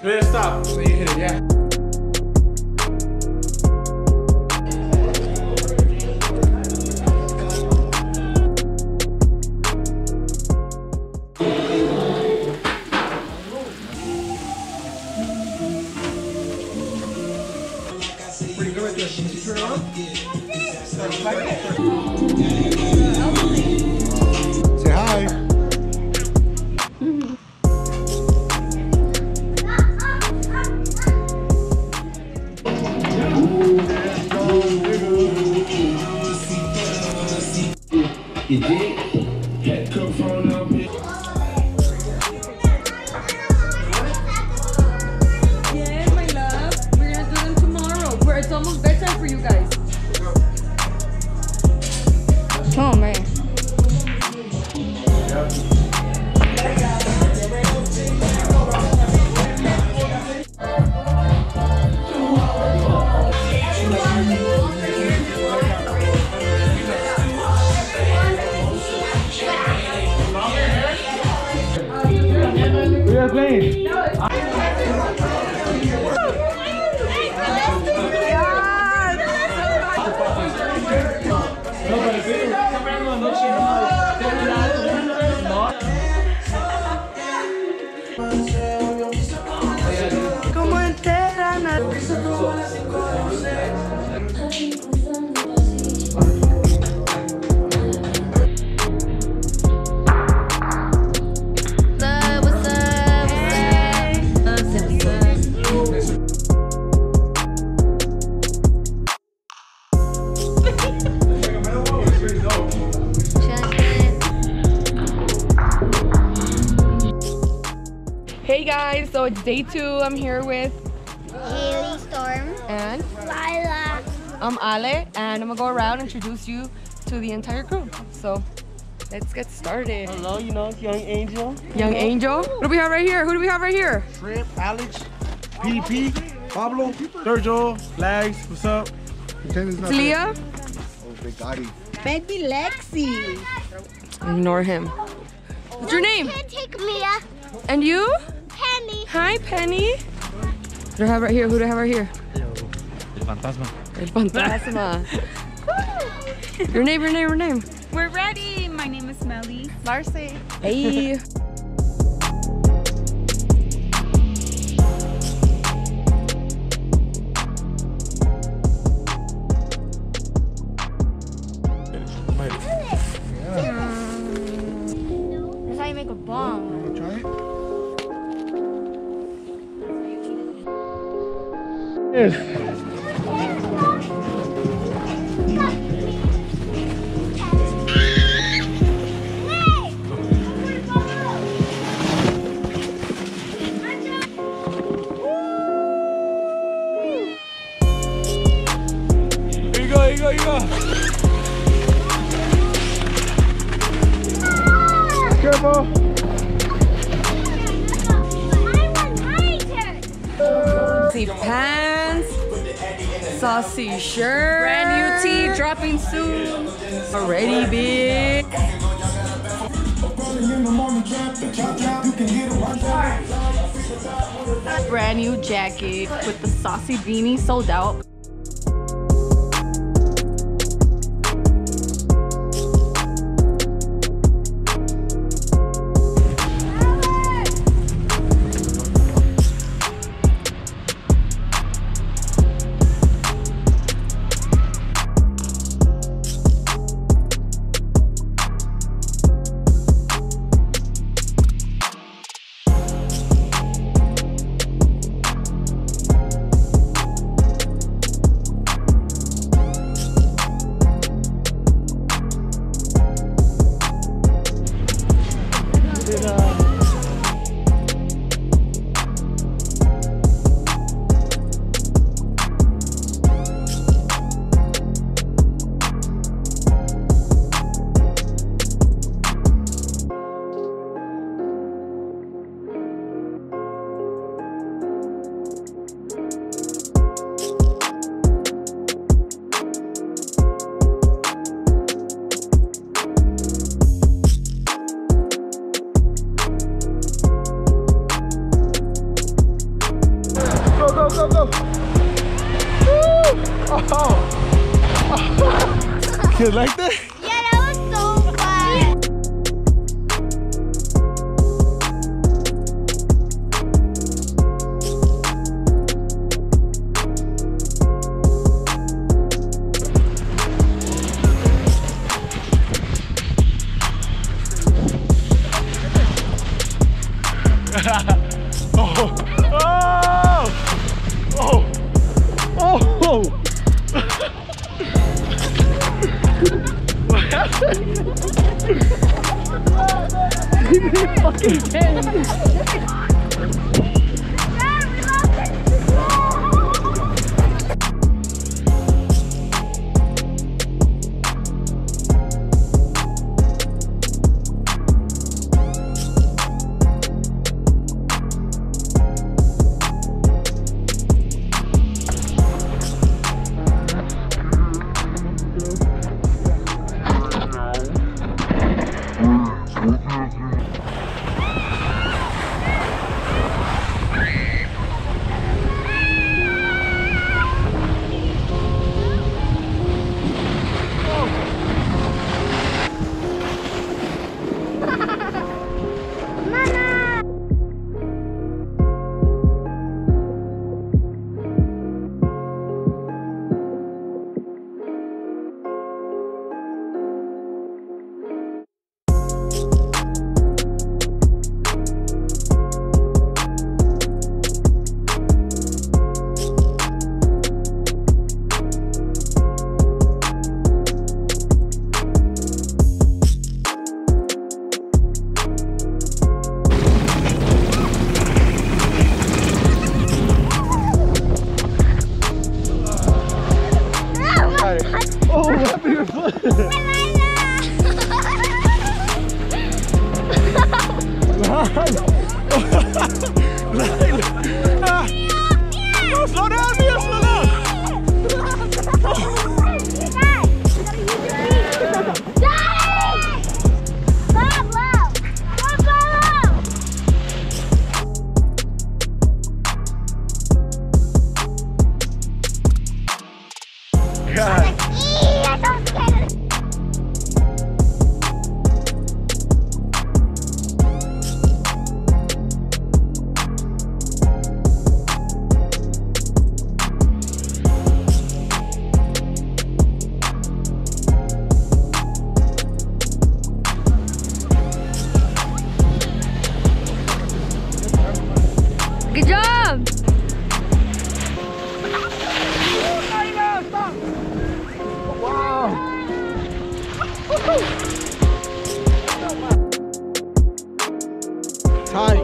Yeah, stop. So you hit it, yeah. Pretty good right there. Can you turn it on? Say hi. You did? Head cook from up here. Yes, my love. We're gonna do them tomorrow. It's almost bedtime for you guys. Oh man. We are playing. Como entera, Hey guys, so it's day 2. I'm here with Haley, Storm, and Lila. I'm Ale, and I'm gonna go around and introduce you to the entire crew. So let's get started. Hello, you know, it's Young Angel. Young Angel. What do we have right here? Who do we have right here? Shrimp, Alex, PDP, Pablo, Sergio, Lags, what's up? It's Leah. Oh, Big Gotti. Baby Lexi. Ignore him. What's your name? Can't take Leah. And you? Penny. Hi, Penny. Who do I have right here? Who do I have right here? El Fantasma. El Fantasma. Your name. We're ready. My name is Melly. Marcy. Hey. That's how you make a bomb. Try it. Yes. Here you go. Careful. Saucy pants, saucy shirt, brand new tee dropping soon. Already big. Brand new jacket with the saucy beanie sold out. go. Woo! Oh. You like that? Yeah, that was so fun. Oh! Oh! Oh! Oh! What happened? Fucking Oh, what happened to your foot? Oh, slow down, Mia, slow down. God. Good job! Wow! Time.